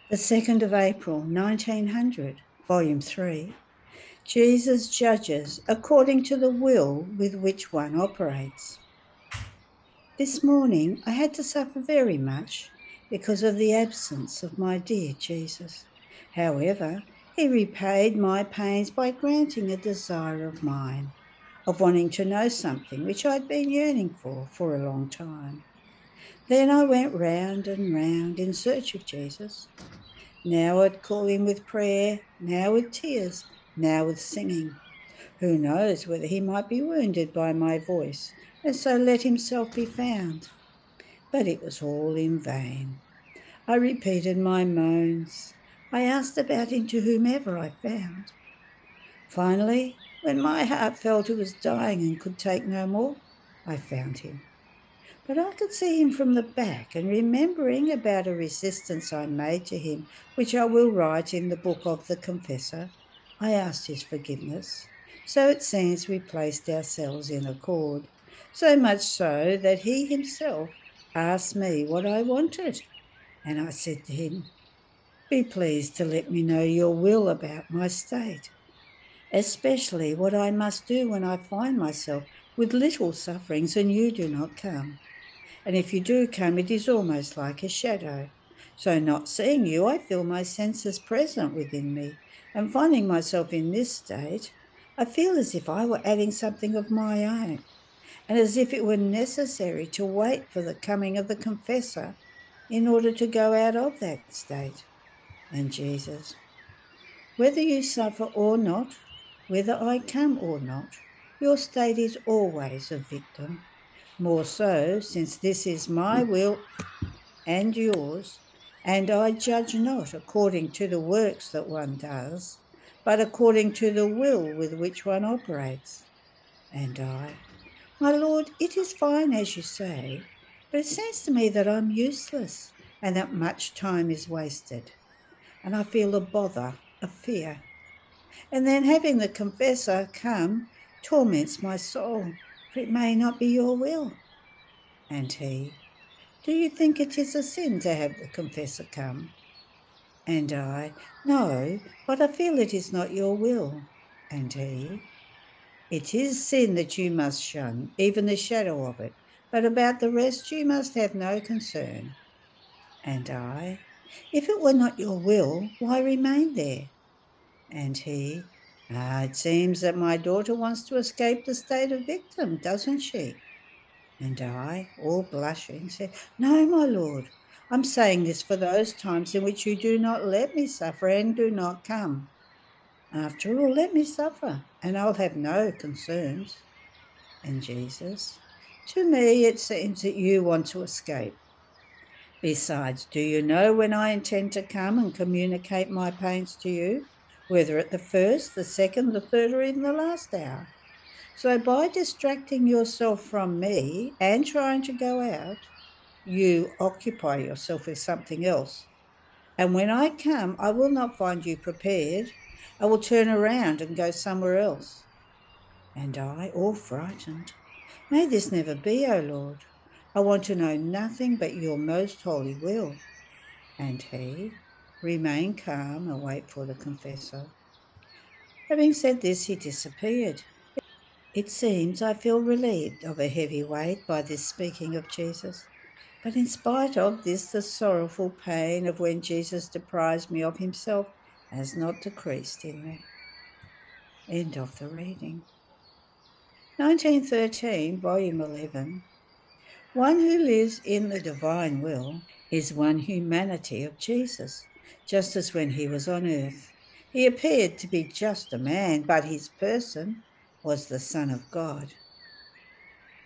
The 2nd of April, 1900, Volume 3. Jesus judges according to the will with which one operates. This morning I had to suffer very much because of the absence of my dear Jesus. However, he repaid my pains by granting a desire of mine, of wanting to know something which I'd been yearning for a long time. Then I went round and round in search of Jesus. Now I'd call him with prayer, now with tears, now with singing. Who knows whether he might be wounded by my voice, and so let himself be found? But it was all in vain. I repeated my moans. I asked about him to whomever I found. Finally, when my heart felt it was dying and could take no more, I found him. But I could see him from the back, and remembering about a resistance I made to him, which I will write in the book of the Confessor, I asked his forgiveness. So it seems we placed ourselves in accord, so much so that he himself asked me what I wanted, and I said to him, "Be pleased to let me know your will about my state, especially what I must do when I find myself with little sufferings and you do not come. And if you do come, it is almost like a shadow. So not seeing you, I feel my senses present within me, and finding myself in this state, I feel as if I were adding something of my own, and as if it were necessary to wait for the coming of the Confessor in order to go out of that state." And Jesus, "Whether you suffer or not, whether I come or not, your state is always a victim. More so, since this is my will and yours, and I judge not according to the works that one does, but according to the will with which one operates." And I, "My Lord, it is fine as you say, but it seems to me that I'm useless and that much time is wasted, and I feel a bother, a fear. And then having the Confessor come torments my soul, for it may not be your will." And he, "Do you think it is a sin to have the Confessor come?" And I, "No, but I feel it is not your will." And he, "It is sin that you must shun, even the shadow of it, but about the rest you must have no concern." And I, "If it were not your will, why remain there?" And he, "It seems that my daughter wants to escape the state of victim, doesn't she?" And I, all blushing, said, "No, my lord, I'm saying this for those times in which you do not let me suffer and do not come. After all, let me suffer, and I'll have no concerns." And Jesus, "To me it seems that you want to escape. Besides, do you know when I intend to come and communicate my pains to you, whether at the first, the second, the third, or even the last hour? So by distracting yourself from me and trying to go out, you occupy yourself with something else. And when I come, I will not find you prepared. I will turn around and go somewhere else." And I, all frightened, "May this never be, O Lord. I want to know nothing but your most holy will." And he, "Remain calm and wait for the Confessor." Having said this, he disappeared. It seems I feel relieved of a heavy weight by this speaking of Jesus. But in spite of this, the sorrowful pain of when Jesus deprives me of himself has not decreased in me. End of the reading. 1913, Volume 11. One who lives in the divine will is one humanity of Jesus, just as when he was on earth. He appeared to be just a man, but his person was the Son of God.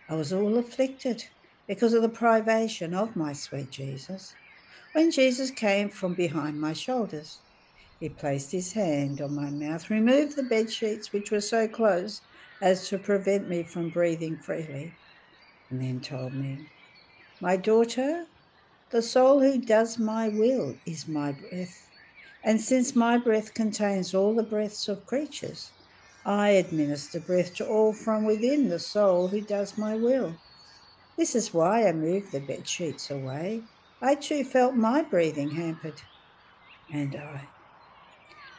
I was all afflicted because of the privation of my sweet Jesus. When Jesus came from behind my shoulders, he placed his hand on my mouth, removed the bed sheets which were so close as to prevent me from breathing freely, and then told me, "My daughter, the soul who does my will is my breath, and since my breath contains all the breaths of creatures, I administer breath to all from within the soul who does my will. This is why I moved the bed sheets away. I too felt my breathing hampered. And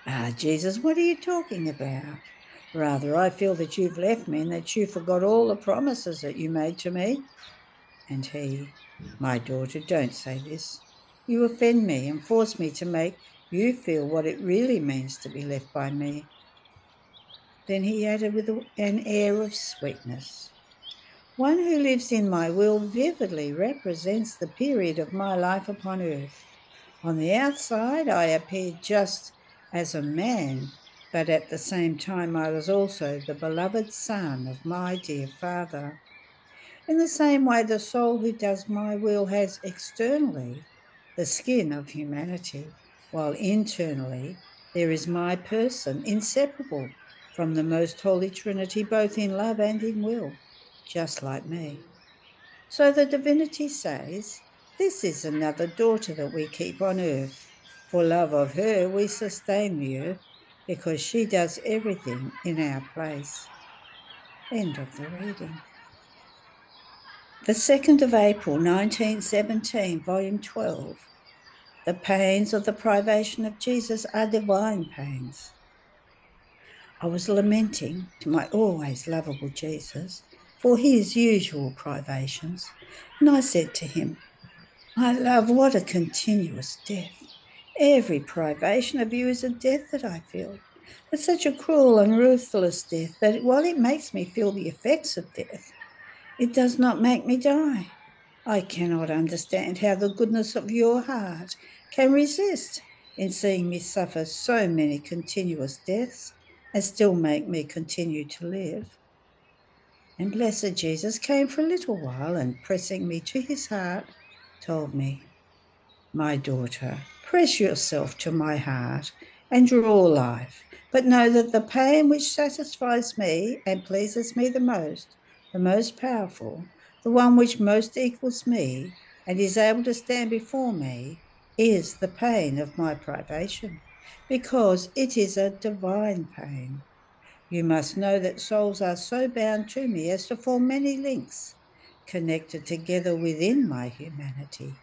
I, Jesus, what are you talking about? Rather, I feel that you've left me and that you forgot all the promises that you made to me. And he, my daughter, don't say this. You offend me and force me to make you feel what it really means to be left by me. Then he added with an air of sweetness, one who lives in my will vividly represents the period of my life upon earth. On the outside, I appeared just as a man, but at the same time, I was also the beloved son of my dear Father. In the same way, the soul who does my will has externally the skin of humanity, while internally there is my person, inseparable from the most holy Trinity, both in love and in will, just like me. So the divinity says, this is another daughter that we keep on earth. For love of her, we sustain the earth, because she does everything in our place. End of the reading. The 2nd of April, 1917, Volume 12. The pains of the privation of Jesus are divine pains. I was lamenting to my always lovable Jesus for his usual privations, and I said to him, my love, what a continuous death. Every privation of you is a death that I feel. It's such a cruel and ruthless death that while it makes me feel the effects of death, it does not make me die. I cannot understand how the goodness of your heart can resist in seeing me suffer so many continuous deaths and still make me continue to live. And blessed Jesus came for a little while and pressing me to his heart, told me, my daughter, press yourself to my heart and draw life, but know that the pain which satisfies me and pleases me the most powerful, the one which most equals me and is able to stand before me, is the pain of my privation, because it is a divine pain. You must know that souls are so bound to me as to form many links connected together within my humanity.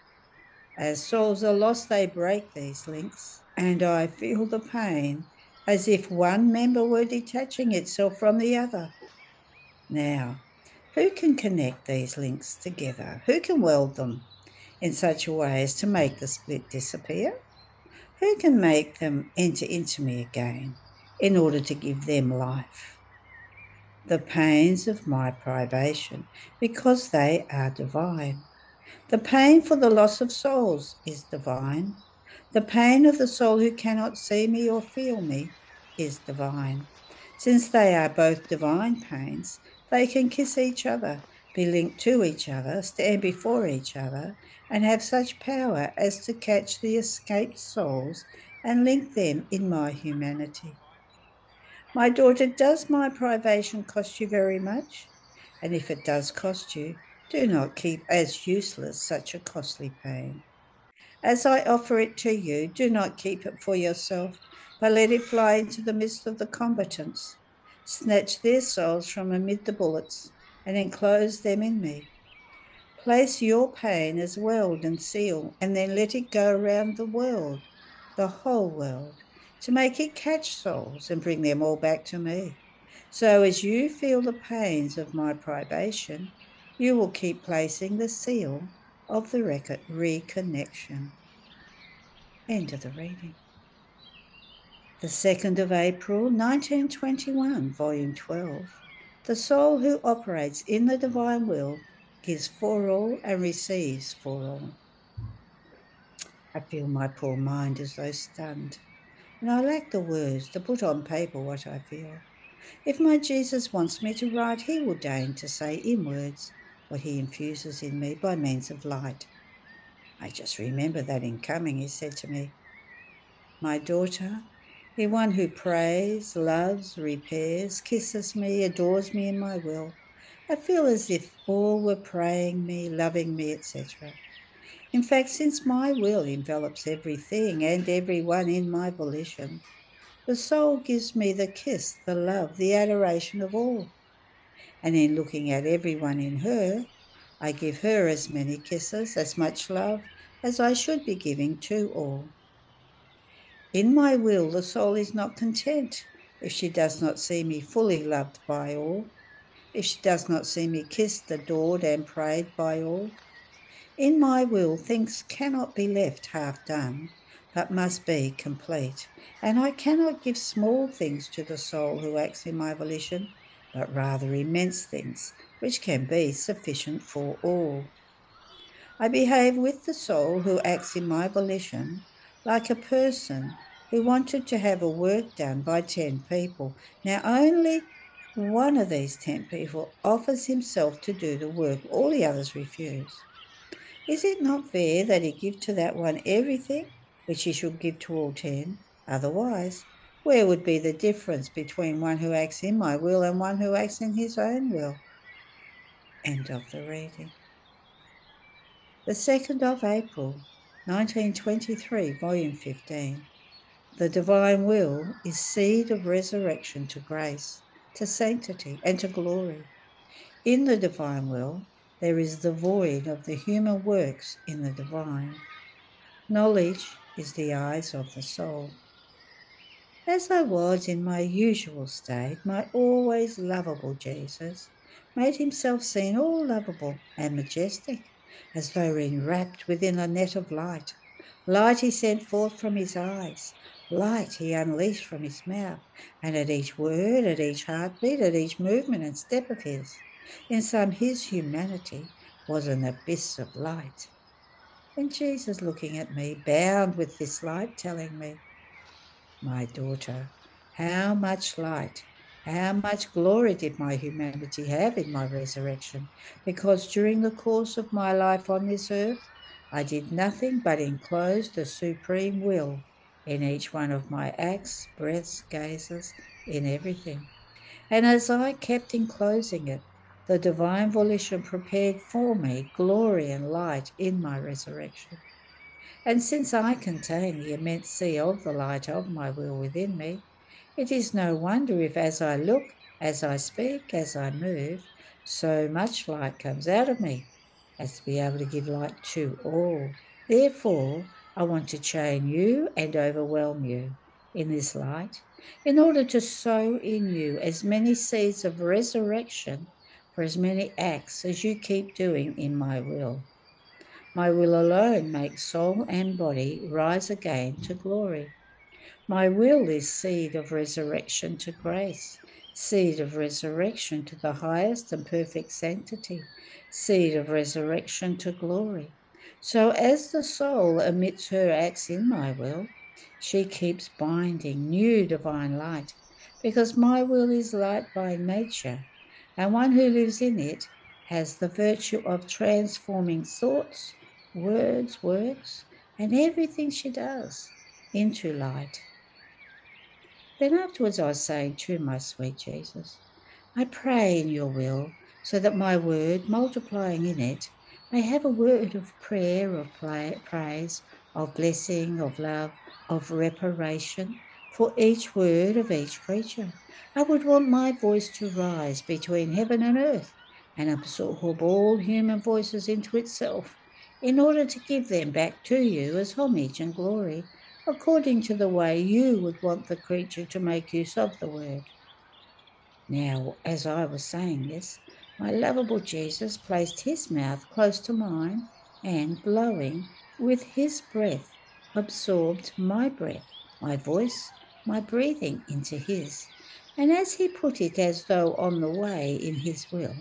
As souls are lost, they break these links, and I feel the pain as if one member were detaching itself from the other. Now, who can connect these links together? Who can weld them in such a way as to make the split disappear? Who can make them enter into me again in order to give them life? The pains of my privation, because they are divine. The pain for the loss of souls is divine. The pain of the soul who cannot see me or feel me is divine. Since they are both divine pains, they can kiss each other, be linked to each other, stand before each other, and have such power as to catch the escaped souls and link them in my humanity. My daughter, does my privation cost you very much? And if it does cost you, do not keep as useless such a costly pain. As I offer it to you, do not keep it for yourself, but let it fly into the midst of the combatants. Snatch their souls from amid the bullets and enclose them in me. Place your pain as weld and seal, and then let it go around the world, the whole world, to make it catch souls and bring them all back to me. So as you feel the pains of my privation, you will keep placing the seal of the reconnection. End of the reading. The 2nd of April, 1921, Volume 12. The soul who operates in the divine will gives for all and receives for all. I feel my poor mind as though stunned, and I lack the words to put on paper what I feel. If my Jesus wants me to write, he will deign to say in words what he infuses in me by means of light. I just remember that in coming he said to me, my daughter, the one who prays, loves, repairs, kisses me, adores me in my will, I feel as if all were praying me, loving me, etc. In fact, since my will envelops everything and everyone in my volition, the soul gives me the kiss, the love, the adoration of all. And in looking at everyone in her, I give her as many kisses, as much love as I should be giving to all. In my will, the soul is not content if she does not see me fully loved by all, if she does not see me kissed, adored, and prayed by all. In my will, things cannot be left half done, but must be complete. And I cannot give small things to the soul who acts in my volition, but rather immense things, which can be sufficient for all. I behave with the soul who acts in my volition like a person who wanted to have a work done by 10 people. Now only one of these 10 people offers himself to do the work. All the others refuse. Is it not fair that he give to that one everything which he should give to all 10? Otherwise, where would be the difference between one who acts in my will and one who acts in his own will? End of the reading. The 2nd of April, 1923, Volume 15. The divine will is seed of resurrection to grace, to sanctity, and to glory. In the divine will, there is the void of the human works in the divine. Knowledge is the eyes of the soul. As I was in my usual state, my always lovable Jesus made himself seen all lovable and majestic, as though enwrapped within a net of light. Light he sent forth from his eyes, light he unleashed from his mouth, and at each word, at each heartbeat, at each movement and step of his, in sum his humanity was an abyss of light. And Jesus looking at me, bound with this light, telling me, my daughter, how much light, how much glory did my humanity have in my resurrection, because during the course of my life on this earth, I did nothing but enclose the supreme will in each one of my acts, breaths, gazes, in everything. And as I kept enclosing it, the divine volition prepared for me glory and light in my resurrection. And since I contain the immense sea of the light of my will within me, it is no wonder if as I look, as I speak, as I move, so much light comes out of me as to be able to give light to all. Therefore, I want to chain you and overwhelm you in this light in order to sow in you as many seeds of resurrection for as many acts as you keep doing in my will. My will alone makes soul and body rise again to glory. My will is seed of resurrection to grace, seed of resurrection to the highest and perfect sanctity, seed of resurrection to glory. So as the soul emits her acts in my will, she keeps binding new divine light, because my will is light by nature, and one who lives in it has the virtue of transforming thoughts, words, works, and everything she does into light. Then afterwards I was saying to my sweet Jesus, I pray in your will so that my word, multiplying in it, may have a word of prayer, of praise, of blessing, of love, of reparation for each word of each creature. I would want my voice to rise between heaven and earth and absorb all human voices into itself in order to give them back to you as homage and glory, according to the way you would want the creature to make use of the word. Now, as I was saying this, my lovable Jesus placed his mouth close to mine and, blowing with his breath, absorbed my breath, my voice, my breathing into his. And as he put it as though on the way in his will,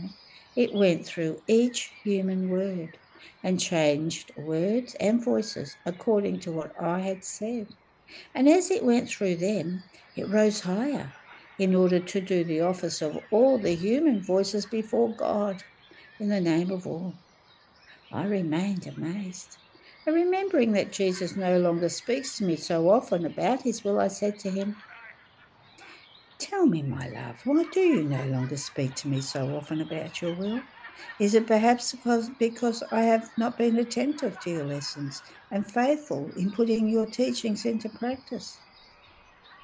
it went through each human word and changed words and voices according to what I had said. And as it went through them, it rose higher in order to do the office of all the human voices before God in the name of all. I remained amazed. And remembering that Jesus no longer speaks to me so often about his will, I said to him, Tell me, my love, why do you no longer speak to me so often about your will? Is it perhaps because I have not been attentive to your lessons and faithful in putting your teachings into practice?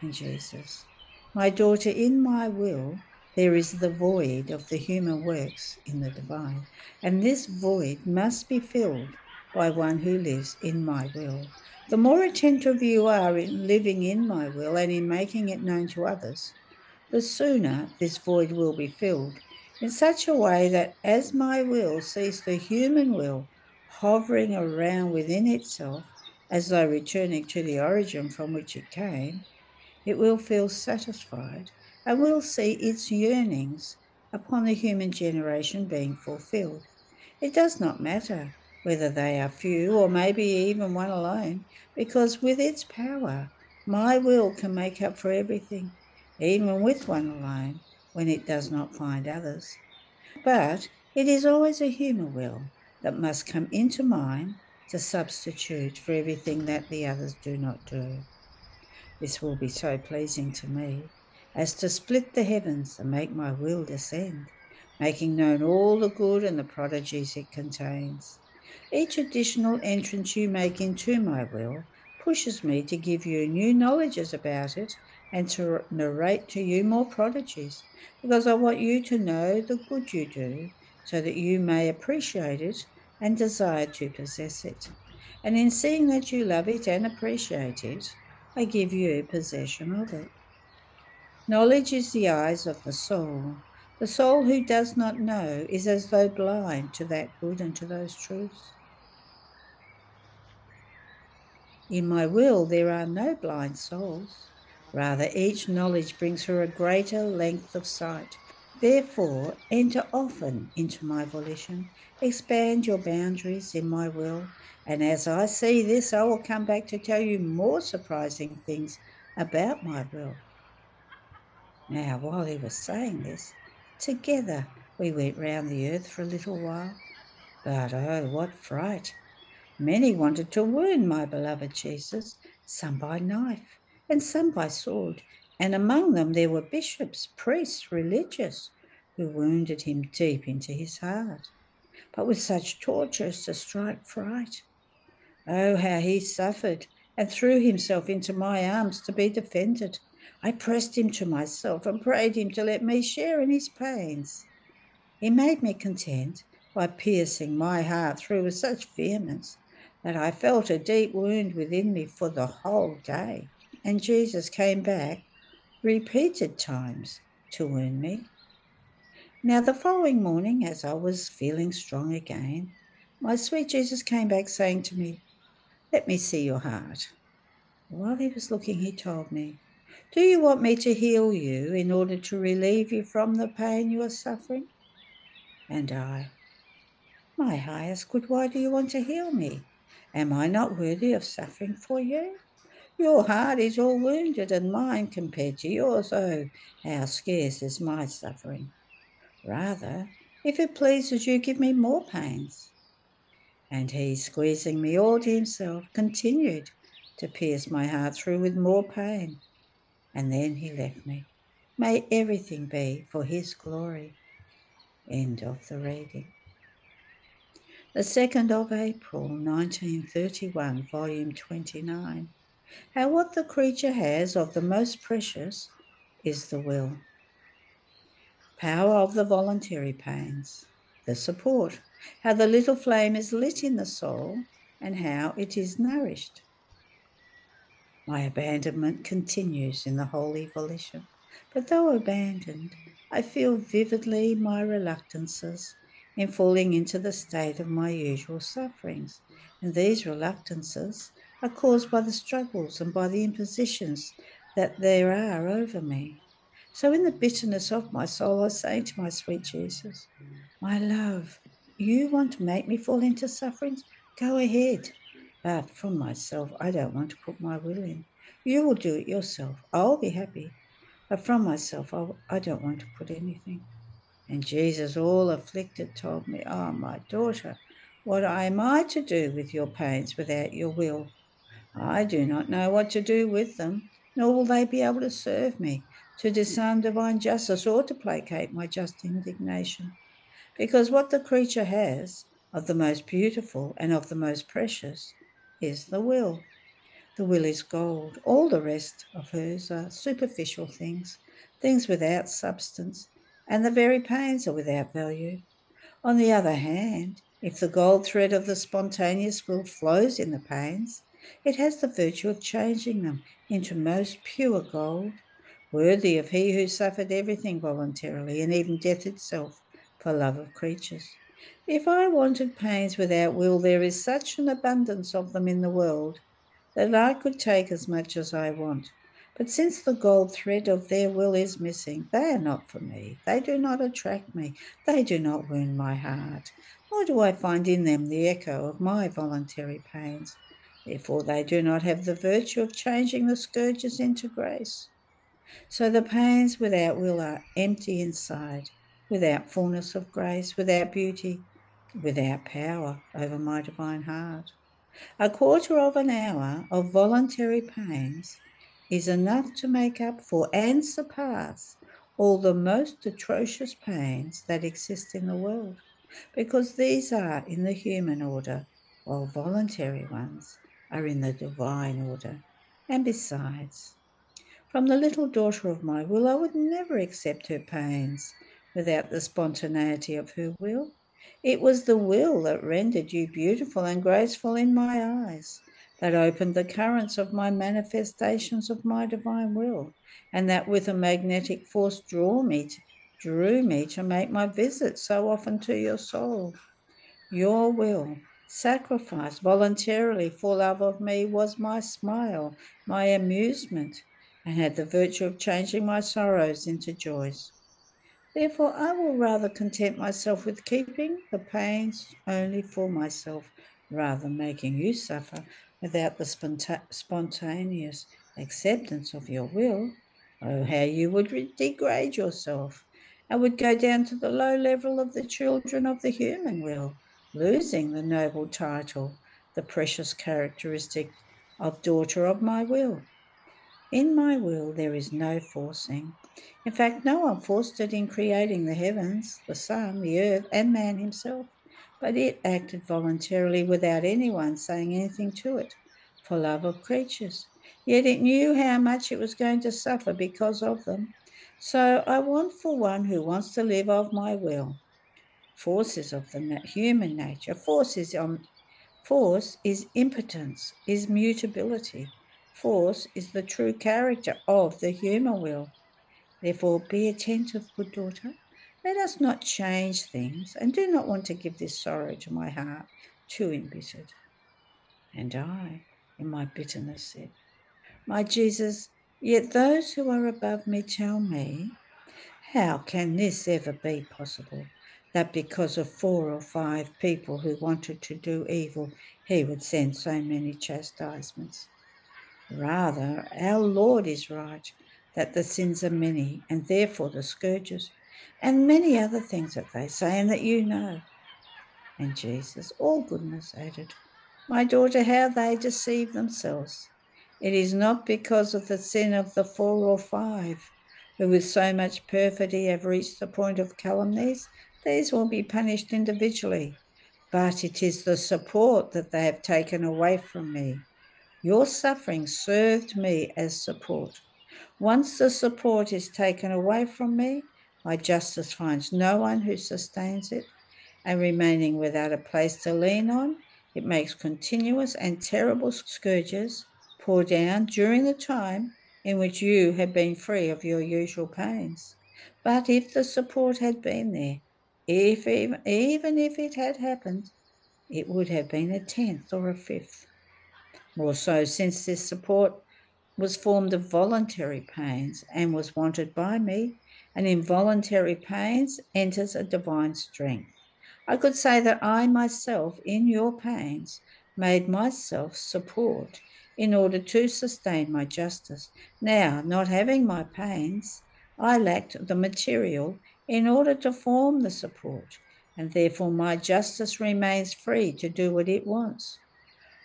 And Jesus, my daughter, in my will there is the void of the human works in the divine, and this void must be filled by one who lives in my will. The more attentive you are in living in my will and in making it known to others, the sooner this void will be filled, in such a way that as my will sees the human will hovering around within itself, as though returning to the origin from which it came, it will feel satisfied and will see its yearnings upon the human generation being fulfilled. It does not matter whether they are few or maybe even one alone, because with its power, my will can make up for everything, even with one alone, when it does not find others. But it is always a human will that must come into mine to substitute for everything that the others do not do. This will be so pleasing to me as to split the heavens and make my will descend, making known all the good and the prodigies it contains. Each additional entrance you make into my will pushes me to give you new knowledges about it and to narrate to you more prodigies, because I want you to know the good you do, so that you may appreciate it and desire to possess it. And in seeing that you love it and appreciate it, I give you possession of it. Knowledge is the eyes of the soul. The soul who does not know is as though blind to that good and to those truths. In my will there are no blind souls. Rather, each knowledge brings her a greater length of sight. Therefore, enter often into my volition, expand your boundaries in my will, and as I see this, I will come back to tell you more surprising things about my will. Now, while he was saying this, together we went round the earth for a little while. But oh, what fright! Many wanted to wound my beloved Jesus, some by knife and some by sword, and among them there were bishops, priests, religious, who wounded him deep into his heart, but with such torture as to strike fright. Oh, how he suffered and threw himself into my arms to be defended. I pressed him to myself and prayed him to let me share in his pains. He made me content by piercing my heart through with such vehemence that I felt a deep wound within me for the whole day. And Jesus came back repeated times to wound me. Now, the following morning, as I was feeling strong again, my sweet Jesus came back saying to me, "Let me see your heart." While he was looking, he told me, "Do you want me to heal you in order to relieve you from the pain you are suffering?" And I, "My highest good, why do you want to heal me? Am I not worthy of suffering for you? Your heart is all wounded, and mine compared to yours, oh, how scarce is my suffering. Rather, if it pleases you, give me more pains." And he, squeezing me all to himself, continued to pierce my heart through with more pain. And then he left me. May everything be for his glory. End of the reading. The 2nd of April, 1931, volume 29. How what the creature has of the most precious is the will. Power of the voluntary pains. The support. How the little flame is lit in the soul and how it is nourished. My abandonment continues in the holy volition, but though abandoned, I feel vividly my reluctances in falling into the state of my usual sufferings, and these reluctances are caused by the struggles and by the impositions that there are over me. So in the bitterness of my soul, I say to my sweet Jesus, "My love, you want to make me fall into sufferings? Go ahead. But from myself, I don't want to put my will in. You will do it yourself. I'll be happy. But from myself, I don't want to put anything." And Jesus, all afflicted, told me, "Oh, my daughter, what am I to do with your pains without your will? I do not know what to do with them, nor will they be able to serve me, to disarm divine justice or to placate my just indignation. Because what the creature has of the most beautiful and of the most precious is the will. The will is gold. All the rest of hers are superficial things, things without substance, and the very pains are without value. On the other hand, If the gold thread of the spontaneous will flows in the pains, it has the virtue of changing them into most pure gold, worthy of he who suffered everything voluntarily, and even death itself, for love of creatures. If I wanted pains without will, there is such an abundance of them in the world that I could take as much as I want. But since the gold thread of their will is missing, they are not for me. They do not attract me. They do not wound my heart, nor do I find in them the echo of my voluntary pains. Therefore, they do not have the virtue of changing the scourges into grace. So the pains without will are empty inside, without fullness of grace, without beauty, without power over my divine heart. A quarter of an hour of voluntary pains is enough to make up for and surpass all the most atrocious pains that exist in the world, because these are in the human order, while voluntary ones are in the divine order. And besides, from the little daughter of my will, I would never accept her pains without the spontaneity of her will. It was the will that rendered you beautiful and graceful in my eyes, that opened the currents of my manifestations of my divine will, and that with a magnetic force drew me to make my visit so often to your soul. Your will, sacrificed voluntarily for love of me, was my smile, my amusement, and had the virtue of changing my sorrows into joys. Therefore, I will rather content myself with keeping the pains only for myself, rather than making you suffer without the spontaneous acceptance of your will. Oh, how you would degrade yourself, and would go down to the low level of the children of the human will, losing the noble title, the precious characteristic of daughter of my will. In my will there is no forcing. In fact, no one forced it in creating the heavens, the sun, the earth, and man himself, but it acted voluntarily without anyone saying anything to it, for love of creatures. Yet it knew how much it was going to suffer because of them. So I want for one who wants to live of my will. Forces of the human nature, force is impotence, is mutability. Force is the true character of the human will. Therefore, be attentive, good daughter. Let us not change things, and do not want to give this sorrow to my heart, too embittered. And I, in my bitterness, said, my Jesus, yet those who are above me tell me, how can this ever be possible, that because of 4 or 5 people who wanted to do evil, he would send so many chastisements? Rather, our Lord is right, that the sins are many, and therefore the scourges, and many other things that they say, and that you know. And Jesus, all goodness, added, my daughter, how they deceive themselves. It is not because of the sin of the 4 or 5, who with so much perfidy have reached the point of calumnies. These will be punished individually, but it is the support that they have taken away from me. Your suffering served me as support. Once the support is taken away from me, my justice finds no one who sustains it, and remaining without a place to lean on, it makes continuous and terrible scourges pour down during the time in which you have been free of your usual pains. But if the support had been there, even if it had happened, it would have been a 10th or a 5th. More so, since this support was formed of voluntary pains and was wanted by me, and in voluntary pains enters a divine strength. I could say that I myself, in your pains, made myself support in order to sustain my justice. Now, not having my pains, I lacked the material in order to form the support, and therefore my justice remains free to do what it wants.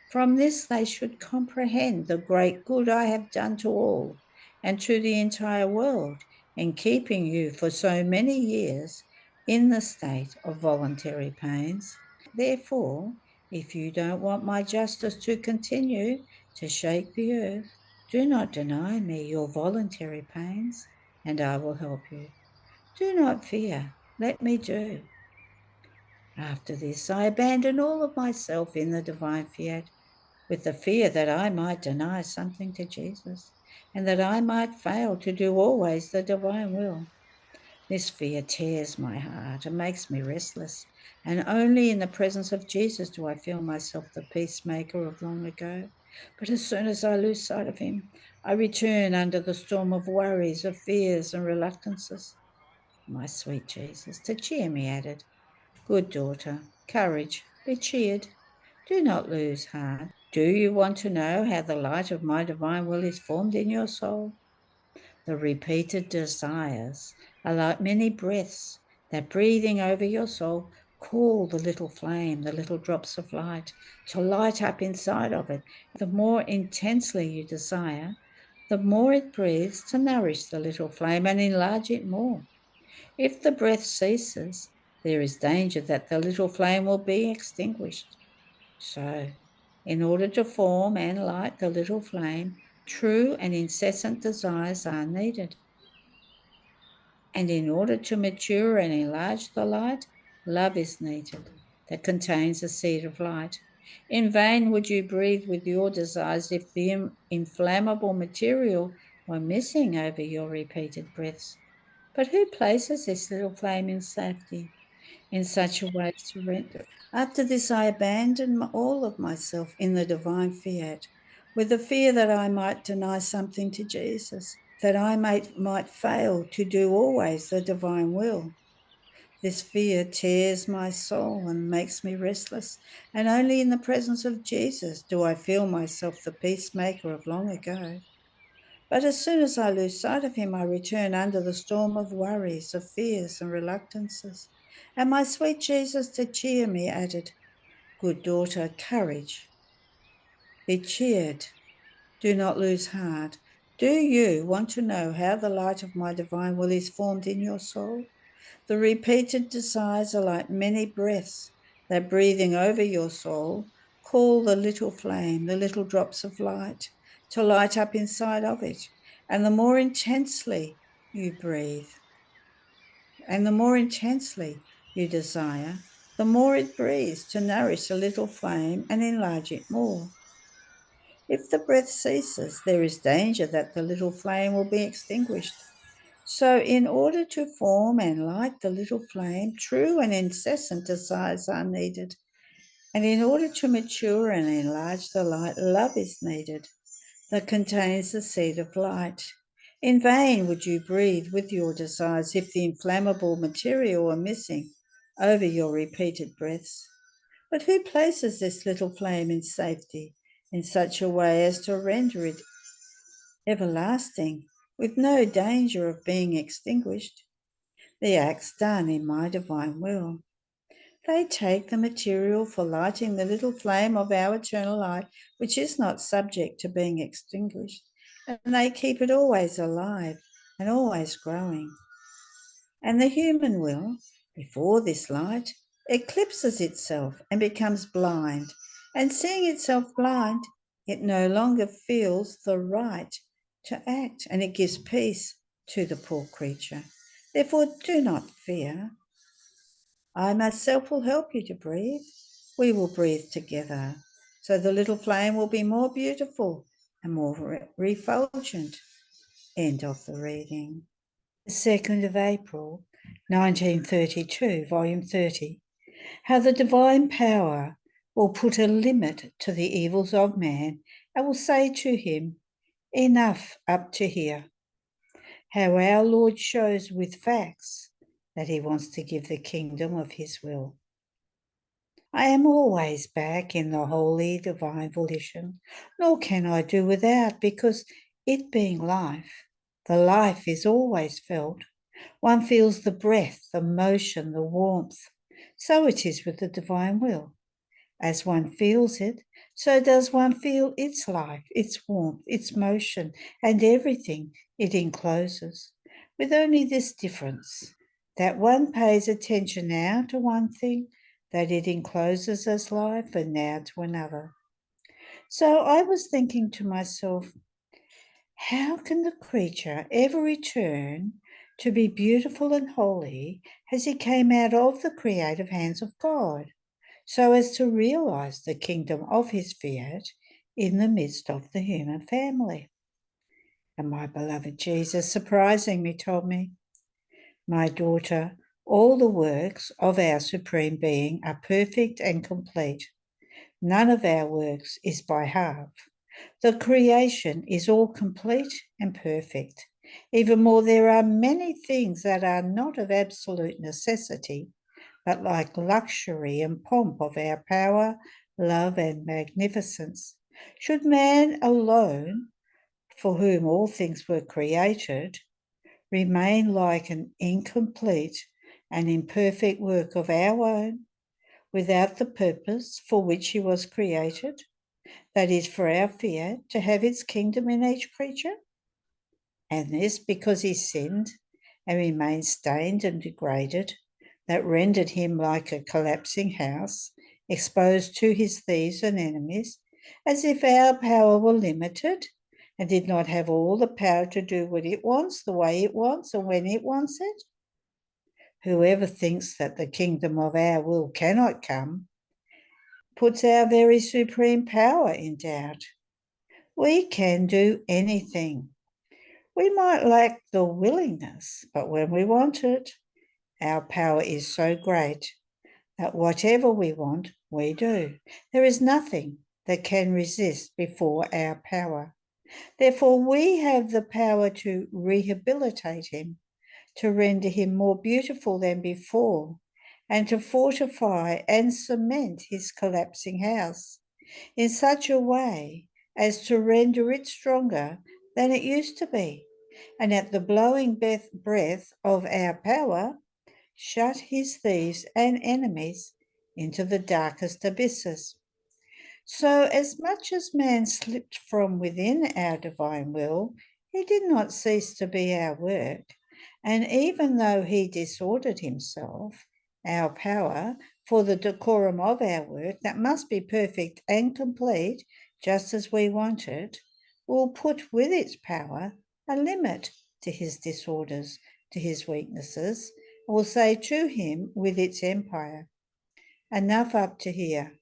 From this they should comprehend the great good I have done to all and to the entire world in keeping you for so many years in the state of voluntary pains. Therefore, if you don't want my justice to continue to shake the earth, do not deny me your voluntary pains, and I will help you. Do not fear, let me do. After this, I abandon all of myself in the divine fiat, with the fear that I might deny something to Jesus, and that I might fail to do always the divine will. This fear tears my heart and makes me restless, and only in the presence of Jesus do I feel myself the peacemaker of long ago. But as soon as I lose sight of him, I return under the storm of worries, of fears and reluctances. My sweet Jesus, to cheer me, added, "Good daughter, courage, be cheered. Do not lose heart. Do you want to know how the light of my divine will is formed in your soul? The repeated desires are like many breaths that, breathing over your soul, call the little flame, the little drops of light, to light up inside of it. The more intensely you desire, the more it breathes to nourish the little flame and enlarge it more. If the breath ceases, there is danger that the little flame will be extinguished. So, in order to form and light the little flame, true and incessant desires are needed. And in order to mature and enlarge the light, love is needed that contains the seed of light. In vain would you breathe with your desires if the inflammable material were missing over your repeated breaths. But who places this little flame in safety in such a way as to render it? After this, I abandoned all of myself in the divine fiat, with the fear that I might deny something to Jesus, that I might fail to do always the divine will. This fear tears my soul and makes me restless, and only in the presence of Jesus do I feel myself the peacemaker of long ago. But as soon as I lose sight of him, I return under the storm of worries, of fears and reluctances. And my sweet Jesus, to cheer me, added, "Good daughter, courage, be cheered, do not lose heart. Do you want to know how the light of my divine will is formed in your soul? The repeated desires are like many breaths that, breathing over your soul, call the little flame, the little drops of light, to light up inside of it. And the more intensely you breathe, and the more intensely you desire, the more it breathes to nourish the little flame and enlarge it more. If the breath ceases, there is danger that the little flame will be extinguished. So, in order to form and light the little flame, true and incessant desires are needed. And in order to mature and enlarge the light, love is needed that contains the seed of light. In vain would you breathe with your desires if the inflammable material were missing over your repeated breaths. But who places this little flame in safety in such a way as to render it everlasting, with no danger of being extinguished? The acts done in my divine will. They take the material for lighting the little flame of our eternal light, which is not subject to being extinguished, and they keep it always alive and always growing. And the human will, before this light, eclipses itself and becomes blind, and seeing itself blind, it no longer feels the right to act, and it gives peace to the poor creature. Therefore, do not fear. I myself will help you to breathe. We will breathe together, so the little flame will be more beautiful and more refulgent. End of the reading. The 2nd of April, 1932, Volume 30. How the divine power will put a limit to the evils of man and will say to him, "Enough up to here." How our Lord shows with facts that he wants to give the kingdom of his will. I am always back in the holy divine volition, nor can I do without, because it being life, the life is always felt. One feels the breath, the motion, the warmth. So it is with the divine will. As one feels it, so does one feel its life, its warmth, its motion, and everything it encloses, with only this difference, that one pays attention now to one thing that it encloses as life, and now to another. So I was thinking to myself, how can the creature ever return to be beautiful and holy as he came out of the creative hands of God, so as to realize the kingdom of his fiat in the midst of the human family. And my beloved Jesus, surprising me, told me, "My daughter, all the works of our Supreme Being are perfect and complete. None of our works is by half. The creation is all complete and perfect. Even more, there are many things that are not of absolute necessity, but like luxury and pomp of our power, love, and magnificence. Should man alone, for whom all things were created, remain like an incomplete and imperfect work of our own, without the purpose for which he was created, that is, for our fiat to have its kingdom in each creature? And this because he sinned and remained stained and degraded, that rendered him like a collapsing house, exposed to his thieves and enemies, as if our power were limited and did not have all the power to do what it wants, the way it wants, and when it wants it? Whoever thinks that the kingdom of our will cannot come puts our very supreme power in doubt. We can do anything. We might lack the willingness, but when we want it, our power is so great that whatever we want, we do. There is nothing that can resist before our power. Therefore, we have the power to rehabilitate him, to render him more beautiful than before, and to fortify and cement his collapsing house in such a way as to render it stronger than it used to be, and at the blowing breath of our power, shut his thieves and enemies into the darkest abysses. So, as much as man slipped from within our divine will, he did not cease to be our work. And even though he disordered himself, our power, for the decorum of our work, that must be perfect and complete, just as we want it, will put with its power a limit to his disorders, to his weaknesses, and will say to him with its empire, "Enough up to here.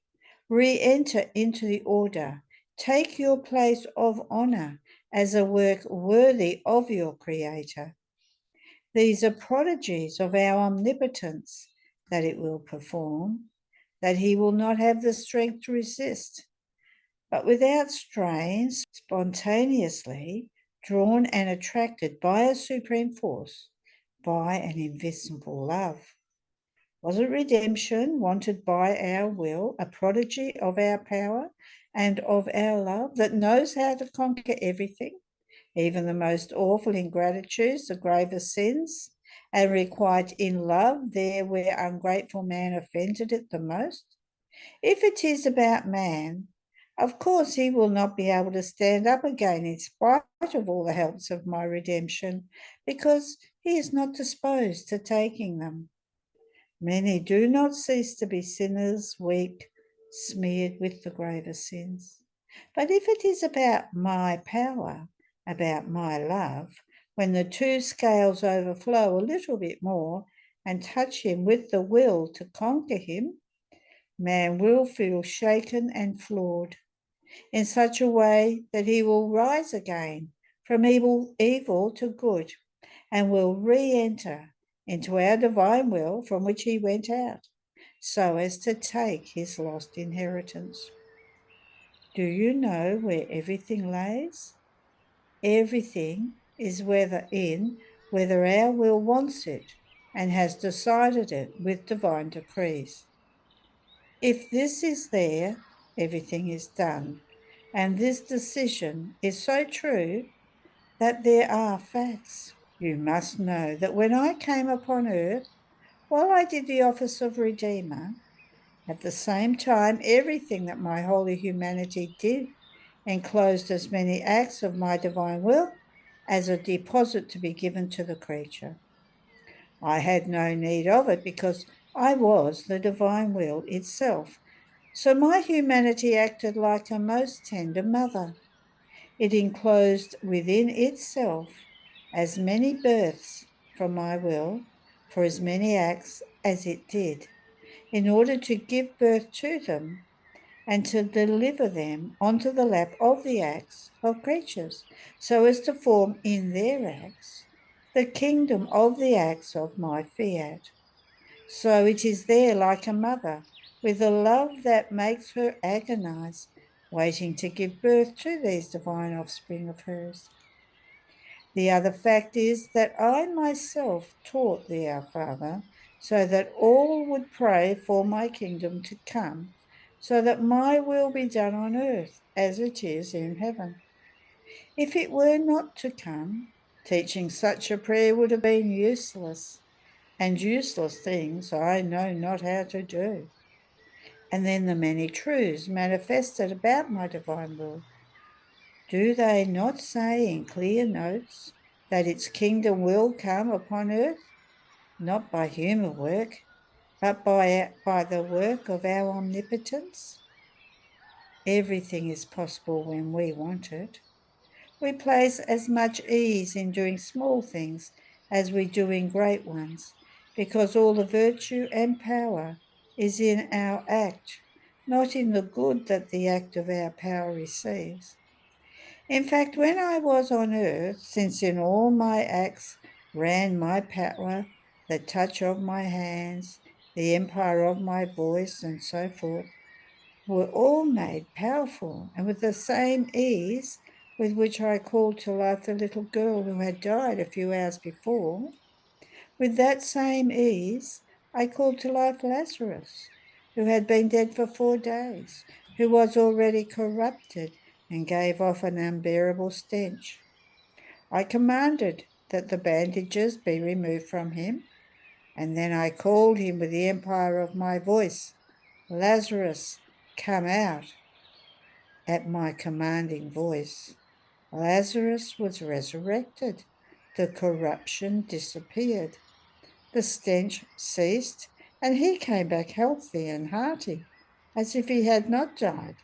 Re-enter into the order. Take your place of honour as a work worthy of your Creator. These are prodigies of our omnipotence that it will perform, that he will not have the strength to resist, but without strain, spontaneously drawn and attracted by a supreme force, by an invincible love. Was it redemption wanted by our will, a prodigy of our power and of our love that knows how to conquer everything, even the most awful ingratitudes, the gravest sins, and requite in love there where ungrateful man offended it the most? If it is about man, of course he will not be able to stand up again in spite of all the helps of my redemption, because he is not disposed to taking them. Many do not cease to be sinners, weak, smeared with the gravest sins. But if it is about my power, about my love, when the two scales overflow a little bit more and touch him with the will to conquer him, man will feel shaken and flawed in such a way that he will rise again from evil to good, and will re-enter into our divine will from which he went out, so as to take his lost inheritance. Do you know where everything lays? Everything is whether our will wants it and has decided it with divine decrees. If this is there, everything is done. And this decision is so true that there are facts. You must know that when I came upon earth, while I did the office of Redeemer, at the same time everything that my holy humanity did enclosed as many acts of my divine will as a deposit to be given to the creature. I had no need of it because I was the divine will itself. So my humanity acted like a most tender mother. It enclosed within itself as many births from my will for as many acts as it did, in order to give birth to them and to deliver them onto the lap of the acts of creatures, so as to form in their acts the kingdom of the acts of my fiat. So it is there like a mother, with a love that makes her agonize, waiting to give birth to these divine offspring of hers. The other fact is that I myself taught the Our Father, so that all would pray for my kingdom to come, so that my will be done on earth as it is in heaven. If it were not to come, teaching such a prayer would have been useless, and useless things I know not how to do. And then the many truths manifested about my divine will. Do they not say in clear notes that its kingdom will come upon earth, not by human work, but by the work of our omnipotence? Everything is possible when we want it. We place as much ease in doing small things as we do in great ones, because all the virtue and power is in our act, not in the good that the act of our power receives. In fact, when I was on earth, since in all my acts ran my power, the touch of my hands, the empire of my voice, and so forth, were all made powerful, and with the same ease with which I called to life the little girl who had died a few hours before, with that same ease I called to life Lazarus, who had been dead for 4 days, who was already corrupted and gave off an unbearable stench. I commanded that the bandages be removed from him, and then I called him with the empire of my voice, Lazarus, come out. At my commanding voice, Lazarus was resurrected. The corruption disappeared. The stench ceased, and he came back healthy and hearty, as if he had not died.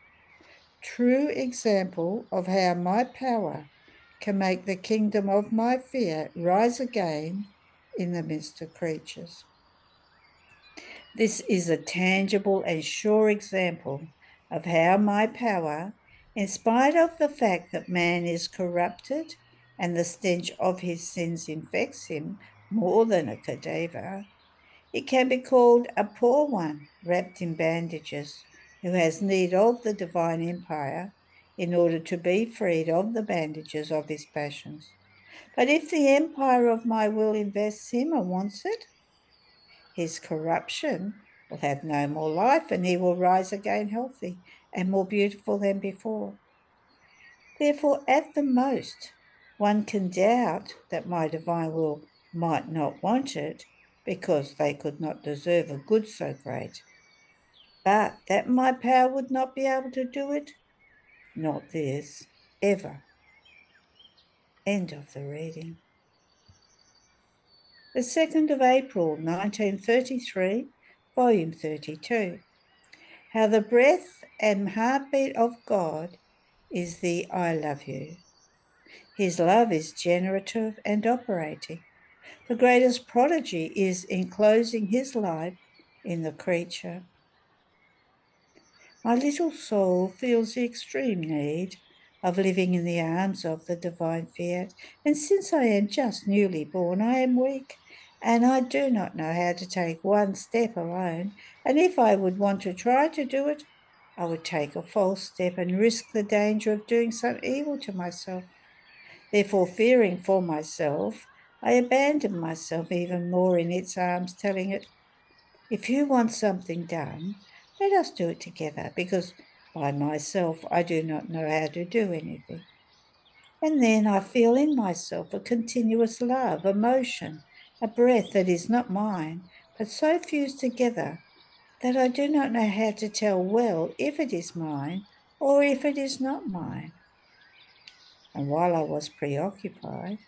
True example of how my power can make the kingdom of my fiat rise again in the midst of creatures. This is a tangible and sure example of how my power, in spite of the fact that man is corrupted and the stench of his sins infects him more than a cadaver, it can be called a poor one wrapped in bandages, who has need of the divine empire in order to be freed of the bandages of his passions. But if the empire of my will invests him and wants it, his corruption will have no more life, and he will rise again healthy and more beautiful than before. Therefore, at the most, one can doubt that my divine will might not want it, because they could not deserve a good so great. But that my power would not be able to do it, not this, ever. End of the reading. The 2nd of April, 1933, volume 32. How the breath and heartbeat of God is the I love you. His love is generative and operating. The greatest prodigy is enclosing his life in the creature. My little soul feels the extreme need of living in the arms of the divine fiat, and since I am just newly born, I am weak, and I do not know how to take one step alone, and if I would want to try to do it, I would take a false step and risk the danger of doing some evil to myself. Therefore, fearing for myself, I abandon myself even more in its arms, telling it, if you want something done, let us do it together, because by myself I do not know how to do anything. And then I feel in myself a continuous love, a motion, a breath that is not mine, but so fused together that I do not know how to tell well if it is mine or if it is not mine. And while I was preoccupied,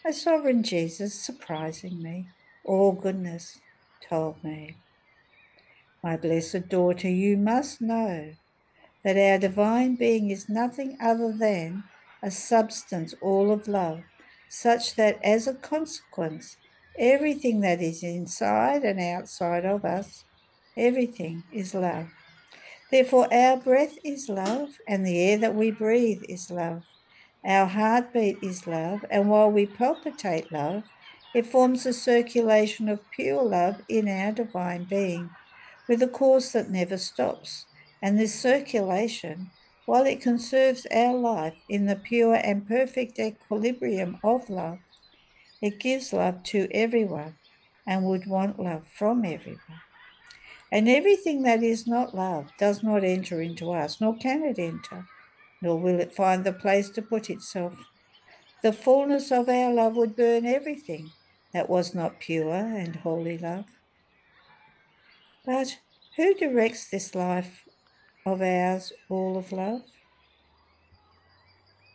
my sovereign Jesus, surprising me, all goodness, told me, my blessed daughter, you must know that our divine being is nothing other than a substance all of love, such that as a consequence Everything that is inside and outside of us, everything is love. Therefore, our breath is love, and the air that we breathe is love. Our heartbeat is love, and while we palpitate love, it forms a circulation of pure love in our divine being, with a course that never stops. And this circulation, while it conserves our life in the pure and perfect equilibrium of love, it gives love to everyone and would want love from everyone. And everything that is not love does not enter into us, nor can it enter, nor will it find the place to put itself. The fullness of our love would burn everything that was not pure and holy love. But who directs this life of ours, all of love?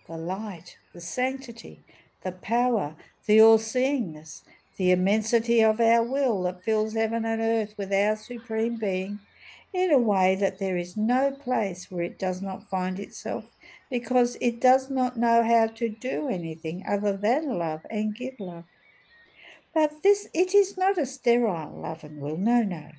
The light, the sanctity, the power, the all-seeingness, the immensity of our will that fills heaven and earth with our supreme being in a way that there is no place where it does not find itself, because it does not know how to do anything other than love and give love. But it is not a sterile love and will, no, no.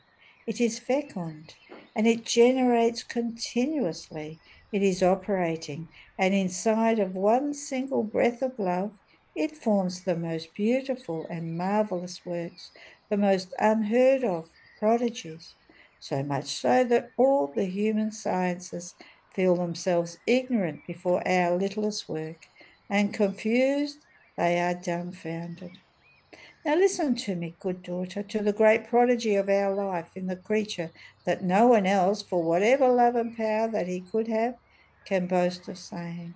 It is fecund, and it generates continuously. It is operating, and inside of one single breath of love, it forms the most beautiful and marvellous works, the most unheard of prodigies, so much so that all the human sciences feel themselves ignorant before our littlest work, and confused they are dumbfounded. Now listen to me, good daughter, to the great prodigy of our life in the creature that no one else, for whatever love and power that he could have, can boast of saying.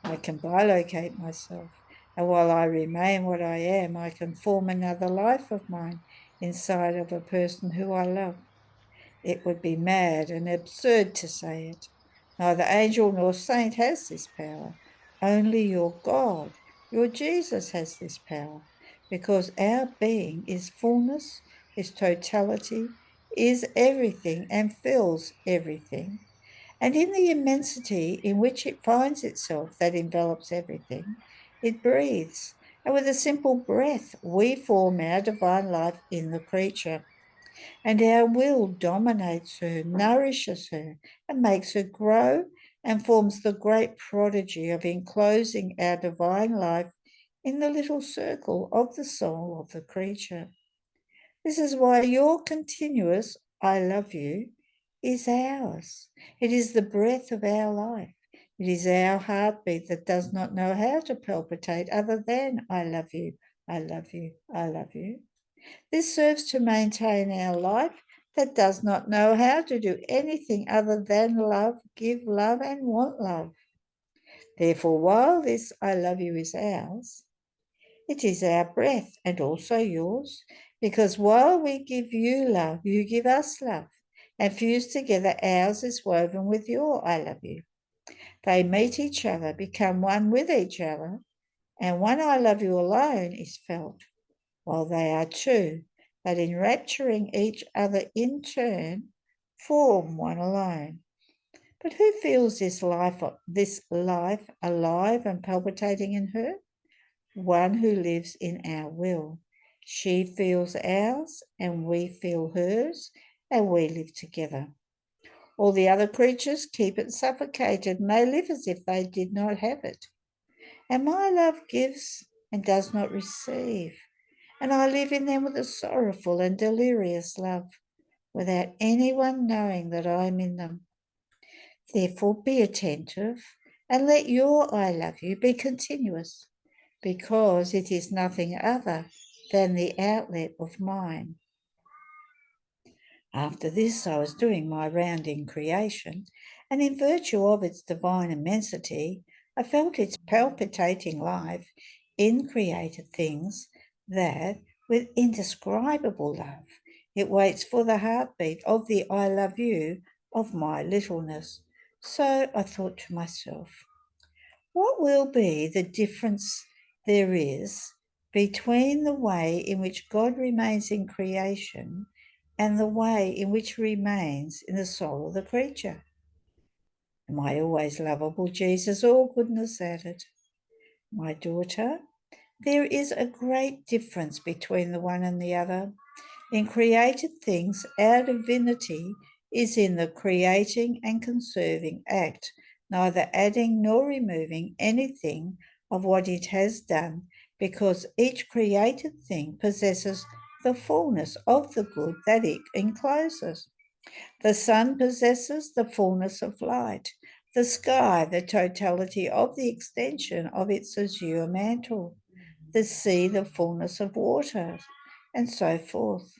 I can bilocate myself, and while I remain what I am, I can form another life of mine inside of a person who I love. It would be mad and absurd to say it. Neither angel nor saint has this power. Only your God, your Jesus, has this power, because our being is fullness, is totality, is everything, and fills everything. And in the immensity in which it finds itself, that envelops everything, it breathes. And with a simple breath, we form our divine life in the creature. And our will dominates her, nourishes her, and makes her grow, and forms the great prodigy of enclosing our divine life in the little circle of the soul of the creature. This is why your continuous I love you is ours. It is the breath of our life. It is our heartbeat that does not know how to palpitate other than I love you, I love you, I love you. This serves to maintain our life that does not know how to do anything other than love, give love, and want love. Therefore, while this I love you is ours, it is our breath and also yours, because while we give you love, you give us love, and fused together, ours is woven with your I love you. They meet each other, become one with each other, and one I love you alone is felt, while they are two, that enrapturing each other in turn, form one alone. But who feels this life alive and palpitating in her? One who lives in our will. She feels ours, and we feel hers, and we live together. All the other creatures keep it suffocated, and they live as if they did not have it. And my love gives and does not receive, and I live in them with a sorrowful and delirious love, without anyone knowing that I am in them. Therefore be attentive, and let your I love you be continuous, because it is nothing other than the outlet of mine. After this, I was doing my round in creation, and in virtue of its divine immensity, I felt its palpitating life in created things that, with indescribable love, it waits for the heartbeat of the I love you of my littleness. So I thought to myself, what will be the difference there is between the way in which God remains in creation and the way in which he remains in the soul of the creature? Am I always lovable, Jesus? All goodness added. My daughter, There is a great difference between the one and the other. In created things, our divinity is in the creating and conserving act, neither adding nor removing anything of what it has done, because each created thing possesses the fullness of the good that it encloses. The sun possesses the fullness of light, the sky the totality of the extension of its azure mantle, the sea the fullness of water, and so forth.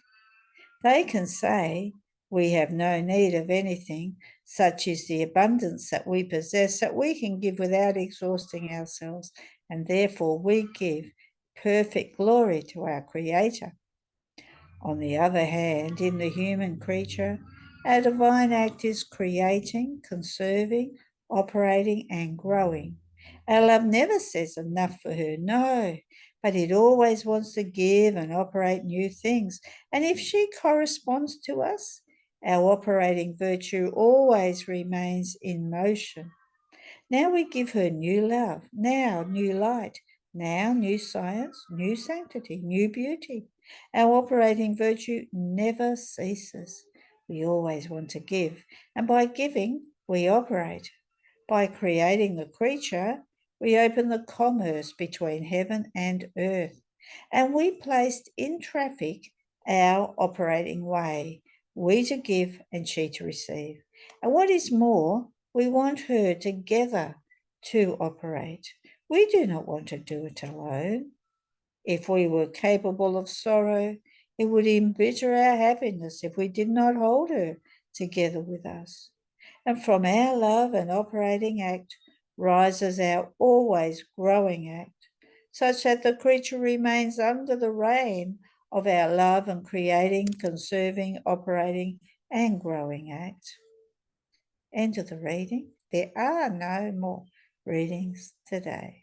They can say, we have no need of anything, such is the abundance that we possess, that we can give without exhausting ourselves, and therefore we give perfect glory to our Creator. On the other hand, in the human creature, our divine act is creating, conserving, operating, and growing. Our love never says enough for her, no, but it always wants to give and operate new things. And if she corresponds to us, our operating virtue always remains in motion. Now we give her new love, now new light, now new science, new sanctity, new beauty. Our operating virtue never ceases. We always want to give, and by giving, we operate. By creating the creature, we open the commerce between heaven and earth, and we placed in traffic our operating way, we to give and she to receive. And what is more, we want her together to operate. We do not want to do it alone. If we were capable of sorrow, it would embitter our happiness if we did not hold her together with us. And from our love and operating act rises our always growing act, such that the creature remains under the reign of our love and creating, conserving, operating, and growing act. End of the reading. There are no more readings today.